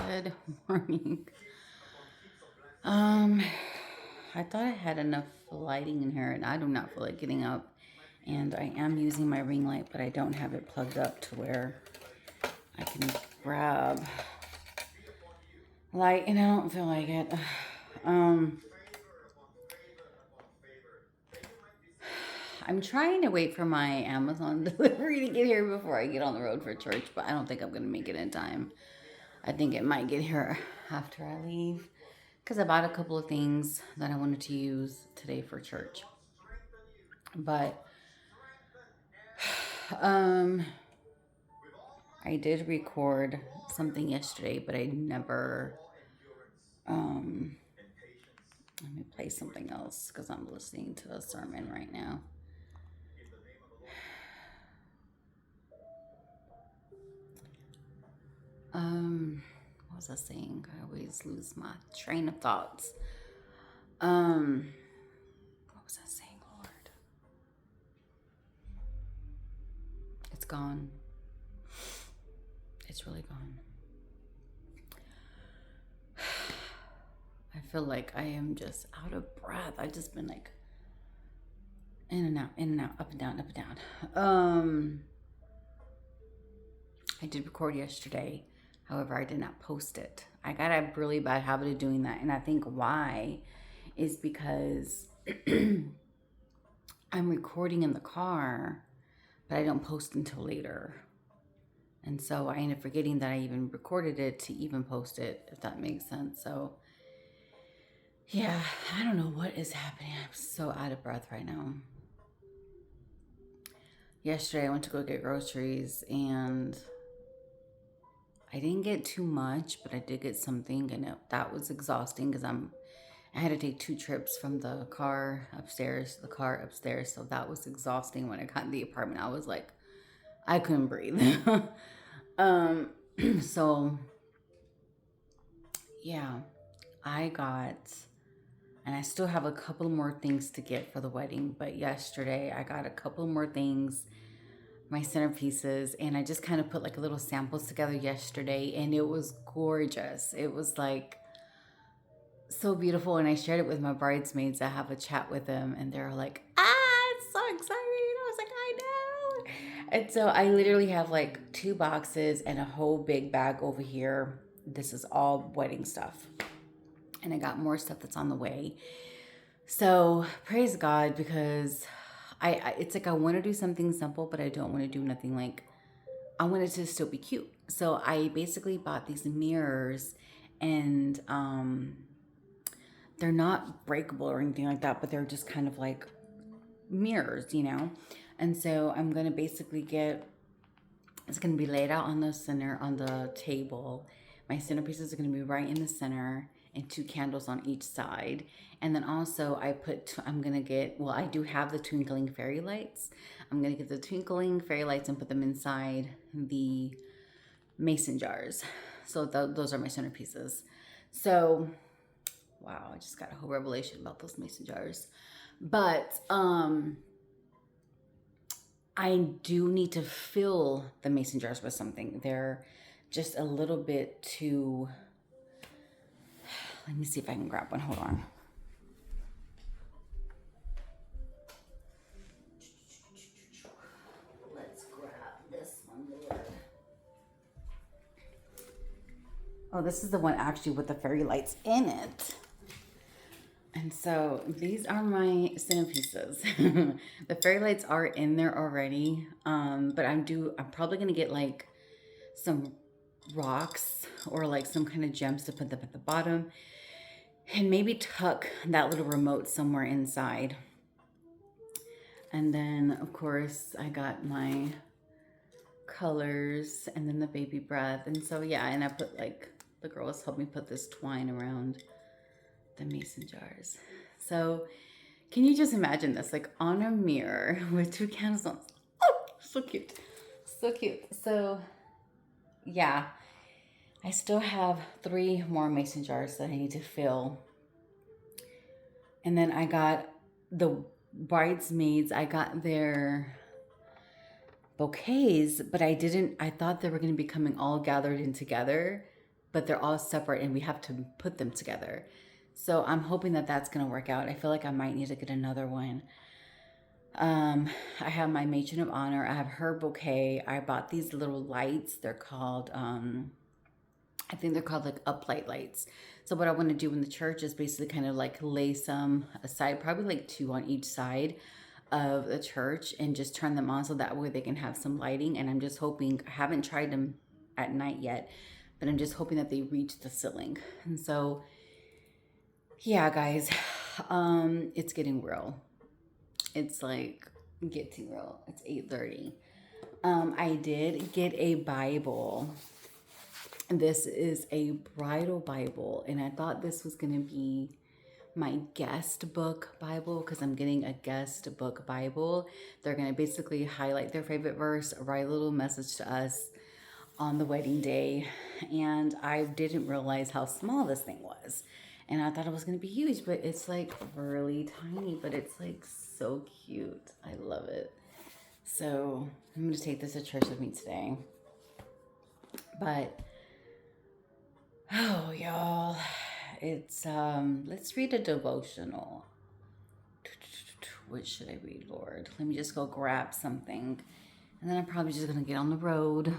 Good morning. I thought I had enough lighting in here, and I do not feel like getting up. And I am using my ring light, but I don't have it plugged up to where I can grab light, and I don't feel like it. Um, I'm trying to wait for my Amazon delivery to get here before I get on the road for church, but I don't think I'm gonna make it in time. I think it might get here after I leave because I bought a couple of things that I wanted to use today for church. But um I did record something yesterday, but I never um let me play something else because I'm listening to a sermon right now. What was I saying? I always lose my train of thoughts. What was I saying, Lord? It's gone. It's really gone. I feel like I am just out of breath. I've just been like in and out, up and down, up and down. I did record yesterday. However, I did not post it. I got a really bad habit of doing that. And I think why is because I'm recording in the car, but I don't post until later. And so I end up forgetting that I even recorded it to even post it, if that makes sense. So yeah, I don't know what is happening. I'm so out of breath right now. Yesterday I went to go get groceries and I didn't get too much, but I did get something, and that was exhausting because I had to take 2 trips from the car upstairs to the car upstairs, so that was exhausting. When I got in the apartment, I was like, I couldn't breathe. um, so yeah, I got, and I still have a couple more things to get for the wedding, but yesterday I got a couple more things, my centerpieces, and I just kind of put like little samples together yesterday, and it was gorgeous. It was like so beautiful, and I shared it with my bridesmaids. I have a chat with them, and they're like, it's so exciting. I was like, I know. And so I literally have like 2 boxes and a whole big bag over here. This is all wedding stuff, and I got more stuff that's on the way. So praise God, because I it's like I want to do something simple, but I don't want to do nothing like, I want it to still be cute. So I basically bought these mirrors, and they're not breakable or anything like that, but they're just kind of like mirrors, you know? And so I'm going to basically get, it's going to be laid out on the center, on the table. My centerpieces are going to be right in the center, and 2 candles on each side. And then also I'm going to get, well, I do have the twinkling fairy lights. I'm going to get the twinkling fairy lights and put them inside the mason jars. So those are my centerpieces. So wow, I just got a whole revelation about those mason jars. But I do need to fill the mason jars with something. They're just a little bit too, let me see if I can grab one. Hold on. Let's grab this one, Lord. Oh, this is the one actually with the fairy lights in it. And so these are my centerpieces. The fairy lights are in there already. But I'm probably gonna get like some rocks or like some kind of gems to put them at the bottom, and maybe tuck that little remote somewhere inside. And then of course I got my colors and then the baby breath. And so yeah, and I put like, the girls helped me put this twine around the mason jars. So can you just imagine this, like on a mirror with 2 candles on? Oh, so cute. So cute. So yeah, I still have 3 more mason jars that I need to fill. And then I got the bridesmaids, I got their bouquets, but I thought they were going to be coming all gathered in together, but they're all separate and we have to put them together. So I'm hoping that that's going to work out. I feel like I might need to get another one. I have my matron of honor. I have her bouquet. I bought these little lights. They're called, I think they're called like uplight lights. So what I want to do in the church is basically kind of like lay some aside, probably like 2 on each side of the church, and just turn them on so that way they can have some lighting. And I'm just hoping, I haven't tried them at night yet, but I'm just hoping that they reach the ceiling. And so, yeah, guys, it's getting real. It's like getting real. It's 8:30. I did get a Bible. This is a bridal Bible, and I thought this was going to be my guest book Bible because I'm getting a guest book Bible. They're going to basically highlight their favorite verse, write a little message to us on the wedding day. And I didn't realize how small this thing was. And I thought it was going to be huge, but it's like really tiny, but it's like so cute. I love it. So I'm going to take this to church with me today. But, oh, y'all, it's, let's read a devotional. What should I read, Lord? Let me just go grab something. And then I'm probably just going to get on the road.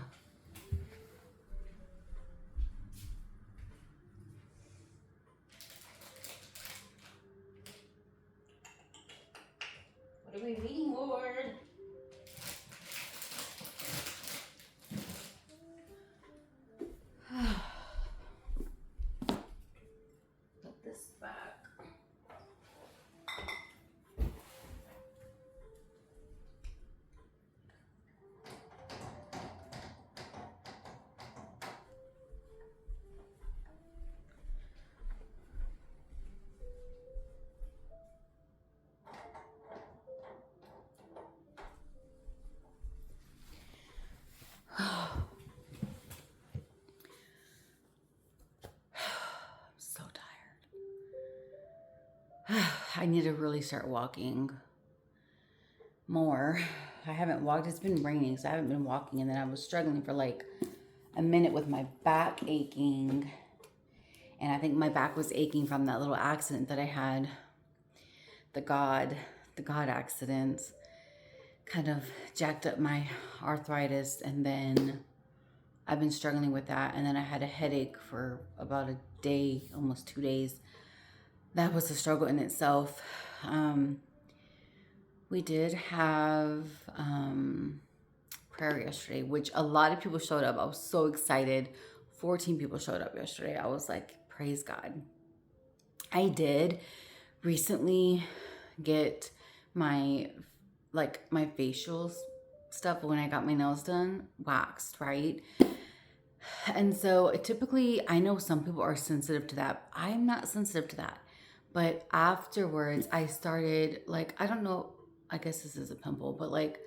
What are we reading, Lord? Put this back. So tired. I need to really start walking more. I haven't walked. It's been raining, so I haven't been walking. And then I was struggling for like a minute with my back aching. And I think my back was aching from that little accident that I had. The God accident kind of jacked up my arthritis. And then I've been struggling with that. And then I had a headache for about a day, almost 2 days. That was a struggle in itself. We did have prayer yesterday, which a lot of people showed up. I was so excited. 14 people showed up yesterday. I was like, praise God. I did recently get my facial stuff when I got my nails done waxed, right? And so typically, I know some people are sensitive to that. I'm not sensitive to that. But afterwards, I started, like, I don't know, I guess this is a pimple, but like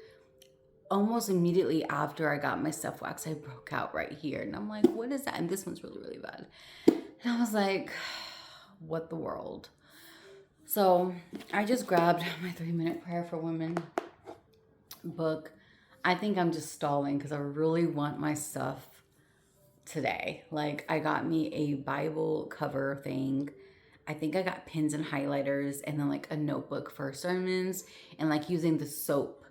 almost immediately after I got my stuff waxed, I broke out right here. And I'm like, what is that? And this one's really, really bad. And I was like, what the world? So I just grabbed my 3-minute prayer for women book. I think I'm just stalling because I really want my stuff today. Like, I got me a Bible cover thing. I think I got pens and highlighters, and then like a notebook for sermons, and like using the soap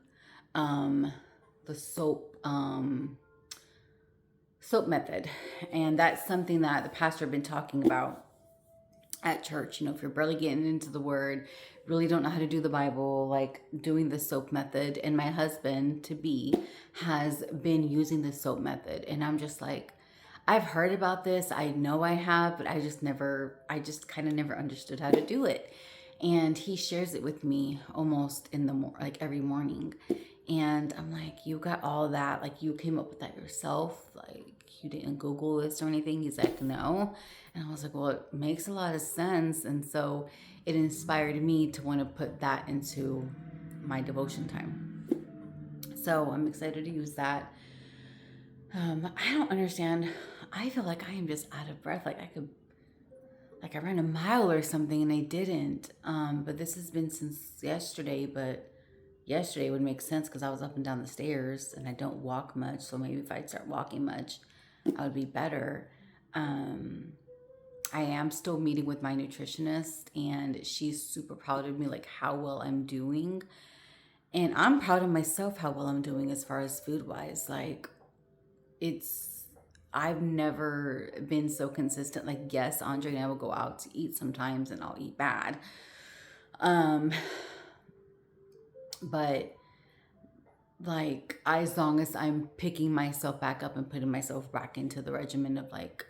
method. And that's something that the pastor had been talking about at church. You know, if you're barely getting into the word, really don't know how to do the Bible, like doing the soap method. And my husband to be has been using the soap method, and I'm just like, I've heard about this. I know I have, but I just kind of never understood how to do it. And he shares it with me almost in the like every morning. And I'm like, you got all that? Like, you came up with that yourself? Like, you didn't Google this or anything? He's like, no. And I was like, well, it makes a lot of sense. And so it inspired me to want to put that into my devotion time. So I'm excited to use that. I don't understand. I feel like I am just out of breath. Like I ran a mile or something and I didn't. But this has been since yesterday, but yesterday would make sense because I was up and down the stairs and I don't walk much. So maybe if I'd start walking much, I would be better. Um, I am still meeting with my nutritionist, and she's super proud of me, like how well I'm doing. And I'm proud of myself how well I'm doing as far as food wise. Like, it's, I've never been so consistent. Like, yes, Andre and I will go out to eat sometimes and I'll eat bad. Um, but like, as long as I'm picking myself back up and putting myself back into the regimen of like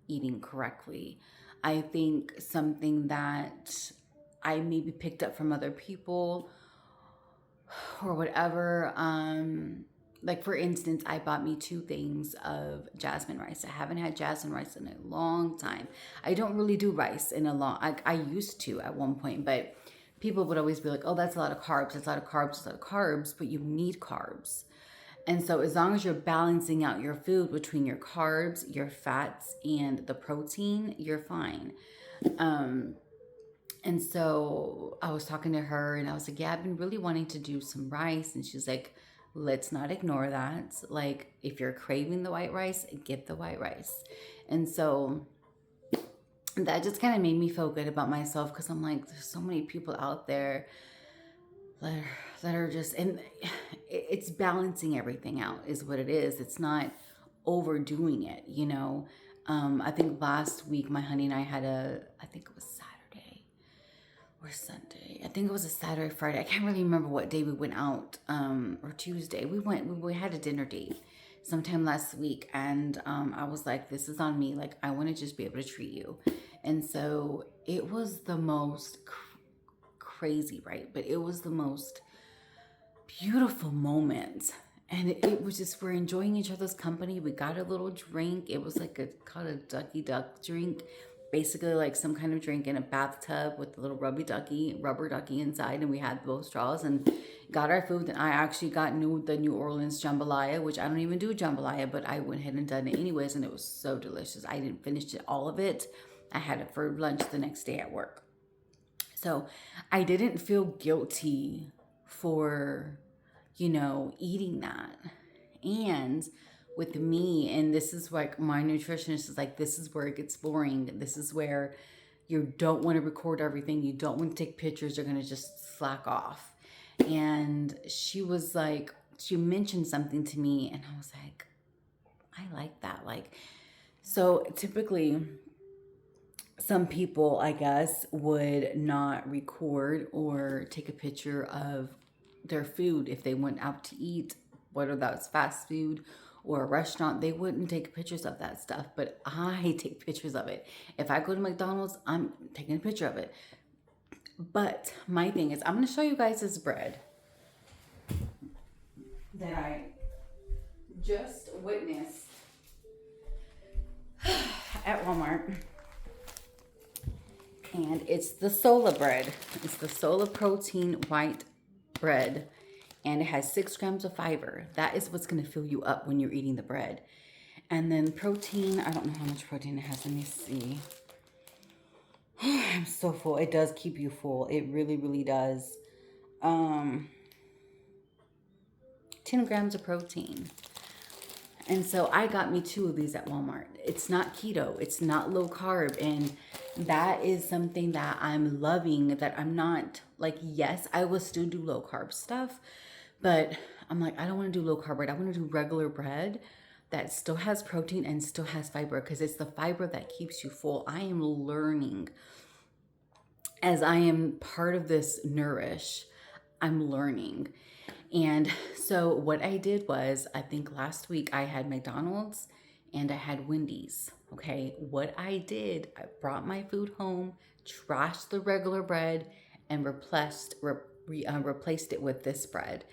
eating correctly, I think something that I maybe picked up from other people or whatever. Like for instance, I bought me 2 things of jasmine rice. I haven't had jasmine rice in a long time. I don't really do rice in a long. I used to at one point, but people would always be like, "Oh, that's a lot of carbs. That's a lot of carbs. That's a lot of carbs." But you need carbs, and so as long as you're balancing out your food between your carbs, your fats, and the protein, you're fine. Um, and so I was talking to her and I was like, yeah, I've been really wanting to do some rice. And she's like, let's not ignore that. Like, if you're craving the white rice, get the white rice. And so that just kind of made me feel good about myself because I'm like, there's so many people out there that are, that are just, and it's balancing everything out, is what it is. It's not overdoing it, you know? I think last week my honey and I had I think it was Saturday or Sunday. I think it was a Saturday, Friday. I can't really remember what day we went out, or Tuesday. We had a dinner date sometime last week, and I was like, "This is on me. Like, I want to just be able to treat you." And so it was the most crazy, right? But it was the most beautiful moment. And it was just, we're enjoying each other's company. We got a little drink. It was like called a ducky duck drink, basically like some kind of drink in a bathtub with a little rubber ducky inside. And we had both straws and got our food. And I actually got the New Orleans jambalaya, which I don't even do jambalaya, but I went ahead and done it anyways. And it was so delicious. I didn't finish all of it. I had it for lunch the next day at work. So I didn't feel guilty for, eating that. And with me, and this is like my nutritionist is like, this is where it gets boring. This is where you don't want to record everything. You don't want to take pictures. You're going to just slack off. And she was like, she mentioned something to me, and I was like, I like that. Like, so typically, some people, I guess, would not record or take a picture of their food if they went out to eat, whether that's fast food or a restaurant. They wouldn't take pictures of that stuff, but I take pictures of it. If I go to McDonald's, I'm taking a picture of it. But my thing is, I'm going to show you guys this bread that I just witnessed at Walmart. And it's the Sola bread. It's the Sola protein white bread. And it has 6 grams of fiber. That is what's going to fill you up when you're eating the bread. And then protein, I don't know how much protein it has. Let me see. I'm so full. It does keep you full. It really, really does. 10 grams of protein. And so I got me 2 of these at Walmart. It's not keto. It's not low carb. And that is something that I'm loving, that I'm not like, yes, I will still do low carb stuff, but I'm like, I don't want to do low carb bread. I want to do regular bread that still has protein and still has fiber, because it's the fiber that keeps you full. I am learning as I am part of this Nourish, I'm learning. And so what I did was, I think last week I had McDonald's and I had Wendy's. Okay, what I did, I brought my food home, trashed the regular bread, and replaced it with this bread.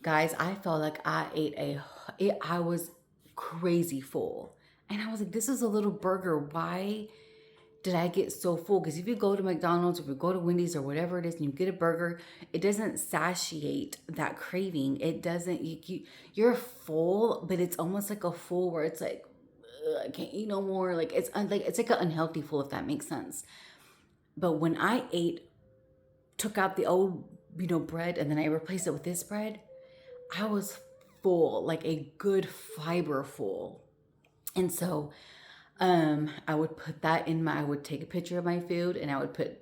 Guys, I felt like I was crazy full. And I was like, this is a little burger. Why did I get so full? Because if you go to McDonald's or if you go to Wendy's or whatever it is and you get a burger, it doesn't satiate that craving. It doesn't, you're full, but it's almost like a full where it's like, I can't eat no more. Like it's like an unhealthy full, if that makes sense. But when I took out the old, bread, and then I replaced it with this bread, I was full, like a good fiber full. And so I would put that in my, I would take a picture of my food and I would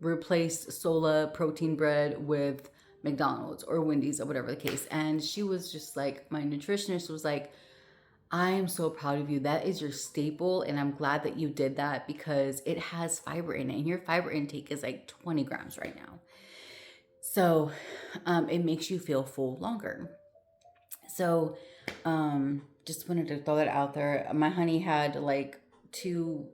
replace Sola protein bread with McDonald's or Wendy's or whatever the case. And she was just like, my nutritionist was like, I am so proud of you. That is your staple. And I'm glad that you did that because it has fiber in it. And your fiber intake is like 20 grams right now. So it makes you feel full longer. So just wanted to throw that out there. My honey had like two,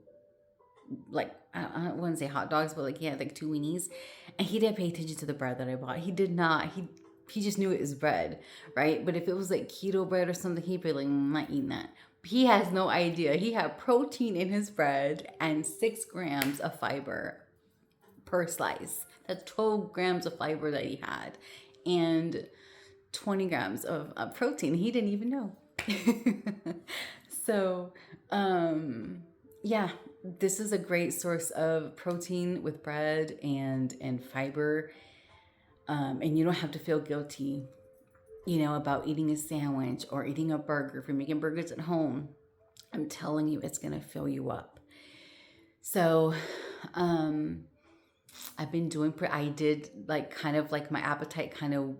like, I don't want to say hot dogs, but like he had like two weenies, and he didn't pay attention to the bread that I bought. He did not. He just knew it was bread, right? But if it was like keto bread or something, he'd be like, I'm not eating that. He has no idea. He had protein in his bread and 6 grams of fiber per slice. That's 12 grams of fiber that he had, and 20 grams of protein. He didn't even know. So, yeah, this is a great source of protein with bread and fiber. And you don't have to feel guilty, about eating a sandwich or eating a burger. If you're making burgers at home, I'm telling you, it's gonna fill you up. So, I've been doing. I did like kind of like my appetite kind of.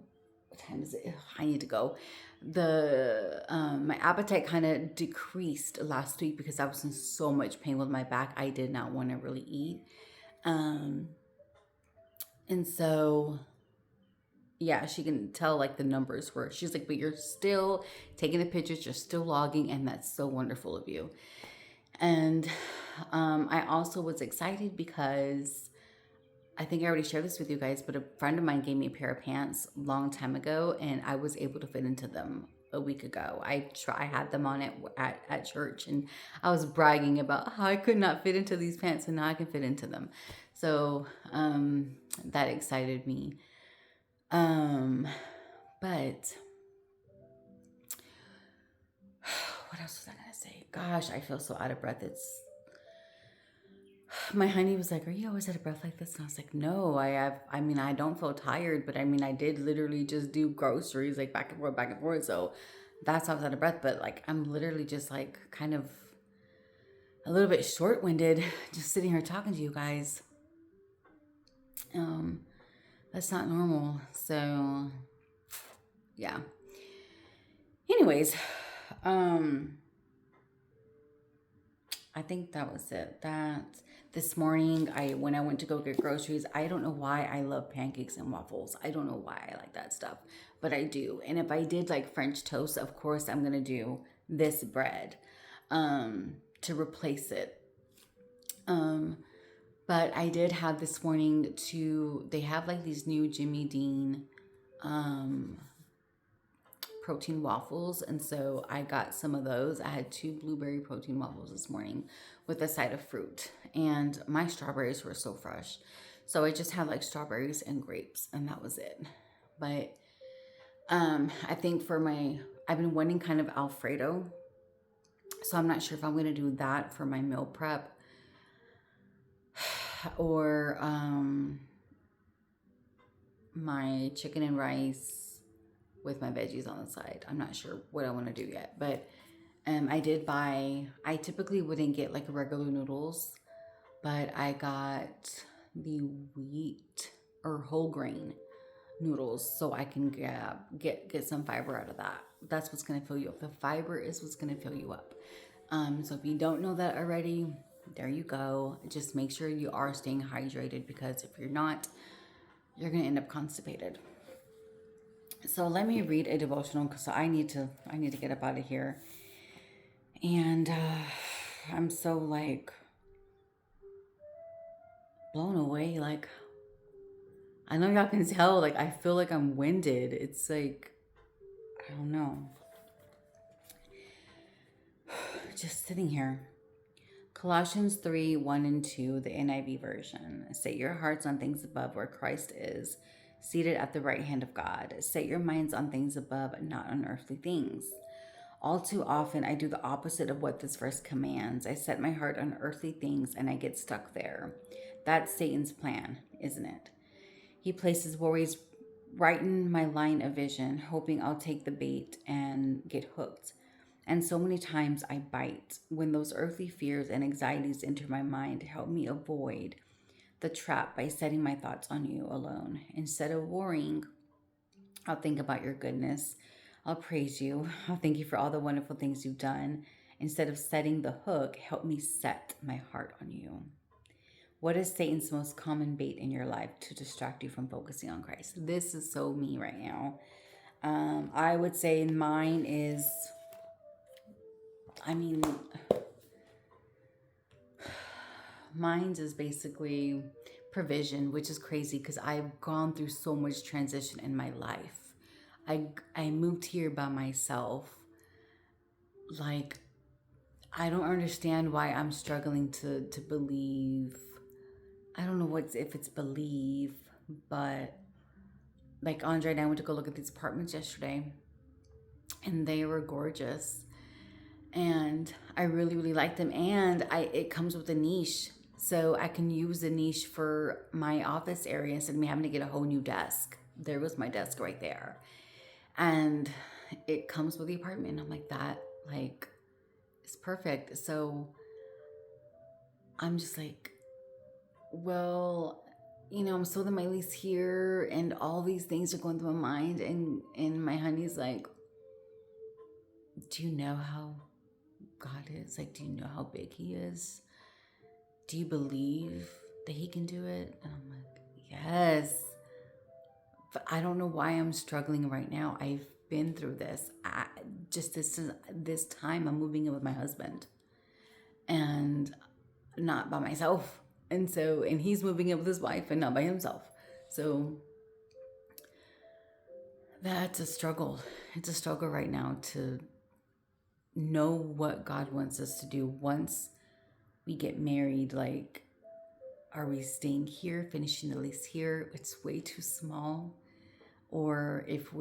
What time is it? Ugh, I need to go. My appetite kind of decreased last week because I was in so much pain with my back. I did not want to really eat, and so yeah, she can tell like the numbers were. She's like, but you're still taking the pictures. You're still logging, and that's so wonderful of you. And I also was excited because I think I already shared this with you guys, but a friend of mine gave me a pair of pants a long time ago, and I was able to fit into them a week ago. I had them on at church, and I was bragging about how I could not fit into these pants, and now I can fit into them. So that excited me. But what else was I gonna say? Gosh, I feel so out of breath. My honey was like, "Are you always out of breath like this?" And I was like, "No, I have. I mean, I don't feel tired, but I mean, I did literally just do groceries like back and forth, back and forth. So that's why I was out of breath. But like, I'm literally just like kind of a little bit short-winded, just sitting here talking to you guys. That's not normal. So yeah. Anyways, I think that was it. That this morning, when I went to go get groceries, I don't know why I love pancakes and waffles. I don't know why I like that stuff, but I do. And if I did like French toast, of course I'm gonna do this bread to replace it. But I did have this morning they have like these new Jimmy Dean protein waffles, and so I got some of those. I had 2 blueberry protein waffles this morning with a side of fruit, and my strawberries were so fresh, so I just had like strawberries and grapes, and that was it. But I think I've been wanting kind of Alfredo, so I'm not sure if I'm gonna do that for my meal prep or my chicken and rice with my veggies on the side. I'm not sure what I want to do yet, but I typically wouldn't get like regular noodles, but I got the wheat or whole grain noodles so I can get some fiber out of that. That's what's going to fill you up. The fiber is what's going to fill you up. So if you don't know that already, there you go. Just make sure you are staying hydrated, because if you're not, you're going to end up constipated. So let me read a devotional because I need to get up out of here. And I'm so like blown away. Like, I know y'all can tell, like I feel like I'm winded. It's like, I don't know. Just sitting here. Colossians 3:1-2, the NIV version. Set your hearts on things above where Christ is, seated at the right hand of God. Set your minds on things above, not on earthly things. All too often, I do the opposite of what this verse commands. I set my heart on earthly things and I get stuck there. That's Satan's plan, isn't it? He places worries right in my line of vision, hoping I'll take the bait and get hooked. And so many times I bite. When those earthly fears and anxieties enter my mind, help me avoid the trap by setting my thoughts on you alone. Instead of worrying, I'll think about your goodness. I'll praise you. I'll thank you for all the wonderful things you've done. Instead of setting the hook, help me set my heart on you. What is Satan's most common bait in your life to distract you from focusing on Christ? This is so me right now. I would say mine is, I mean, mine's is basically provision, which is crazy because I've gone through so much transition in my life. I moved here by myself. Like, I don't understand why I'm struggling to believe. I don't know if it's believe, but like Andre and I went to go look at these apartments yesterday, and they were gorgeous, and I really really liked them, and it comes with a niche, so I can use the niche for my office area instead of me having to get a whole new desk. There was my desk right there, and it comes with the apartment. I'm like, that like is perfect. So I'm just like, well, I'm still in my lease here, and all these things are going through my mind, and my honey's like, do you know how God is? Like, do you know how big he is? Do you believe that he can do it? And I'm like, yes. But I don't know why I'm struggling right now. I've been through this. This time I'm moving in with my husband and not by myself. And he's moving in with his wife and not by himself. So that's a struggle. It's a struggle right now to know what God wants us to do once we get married. Like, are we staying here, finishing the lease here? It's way too small. Or if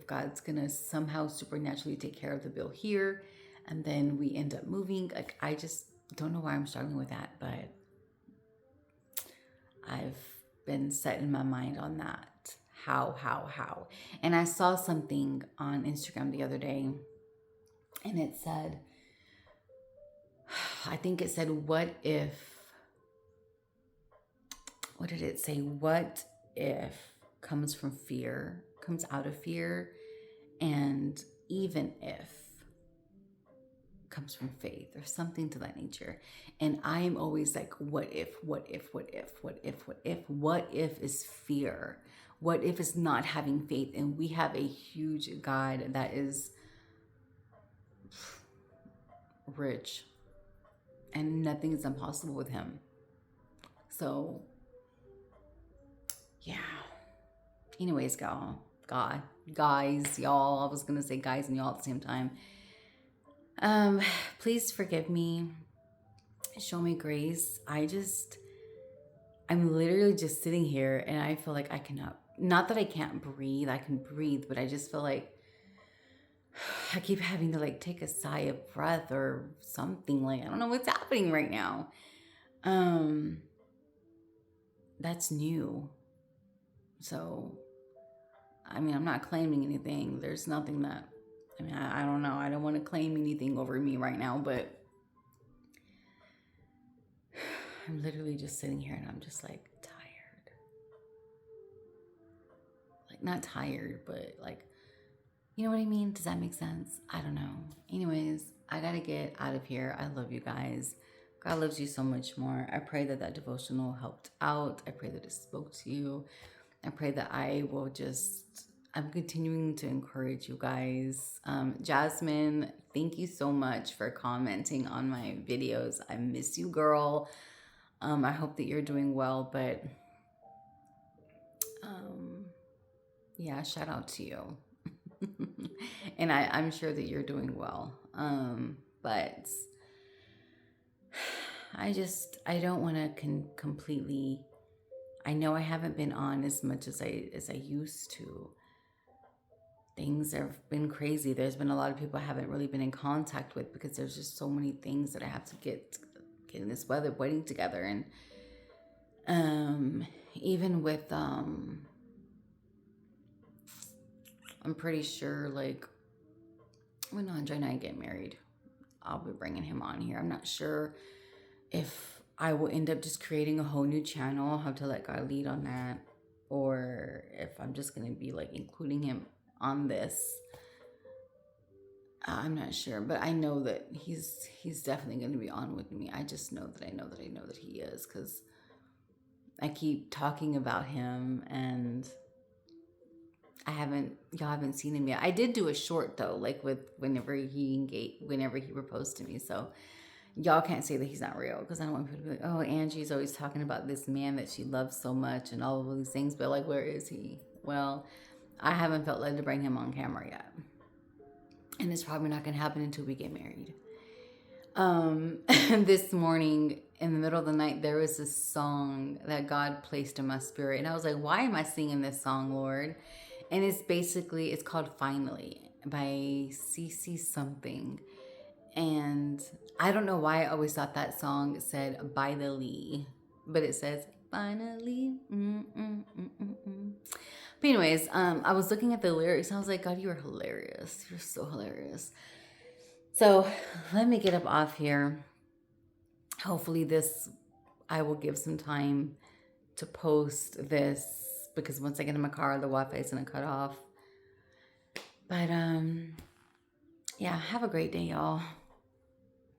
God's gonna somehow supernaturally take care of the bill here, and then we end up moving. Like, I just don't know why I'm struggling with that, but I've been setting my mind on that. How? And I saw something on Instagram the other day, and it said, I think it said, what did it say? What if comes from fear, comes out of fear, and even if comes from faith, or something to that nature. And I'm always like, what if is fear? What if is not having faith? And we have a huge God that is rich, and nothing is impossible with him. So yeah. Anyways, guys, y'all. I was gonna say guys and y'all at the same time. Please forgive me. Show me grace. I'm literally just sitting here, and I feel like I cannot. Not that I can't breathe. I can breathe, but I just feel like I keep having to like take a sigh of breath or something. Like, I don't know what's happening right now. That's new. So, I mean, I'm not claiming anything. There's nothing that, I don't know. I don't want to claim anything over me right now, but I'm literally just sitting here, and I'm just like tired. Like, not tired, but like, you know what I mean? Does that make sense? I don't know. Anyways, I gotta get out of here. I love you guys. God loves you so much more. I pray that devotional helped out. I pray that it spoke to you. I pray that I'm continuing to encourage you guys. Jasmine, thank you so much for commenting on my videos. I miss you, girl. I hope that you're doing well, but yeah, shout out to you. And I'm sure that you're doing well. But I don't want to completely, I know I haven't been on as much as I used to. Things have been crazy. There's been a lot of people I haven't really been in contact with because there's just so many things that I have to get in this wedding together. And even with I'm pretty sure, like, when Andre and I get married, I'll be bringing him on here. I'm not sure if I will end up just creating a whole new channel. I'll have to let God lead on that. Or if I'm just going to be like including him on this. I'm not sure, but I know that he's definitely going to be on with me. I just know that I know that I know that he is, because I keep talking about him and y'all haven't seen him yet. I did do a short though, like with whenever he proposed to me. So y'all can't say that he's not real, because I don't want people to be like, oh, Angie's always talking about this man that she loves so much and all of these things, but like, where is he? Well, I haven't felt led to bring him on camera yet. And it's probably not going to happen until we get married. This morning in the middle of the night, there was this song that God placed in my spirit. And I was like, why am I singing this song, Lord? And it's called Finally by CC something. And I don't know why I always thought that song said by the Lee, but it says finally. But anyways, I was looking at the lyrics and I was like, God, you are hilarious. You're so hilarious. So let me get up off here. Hopefully I will give some time to post this, because once I get in my car, the Wi-Fi is going to cut off. But yeah, have a great day, y'all.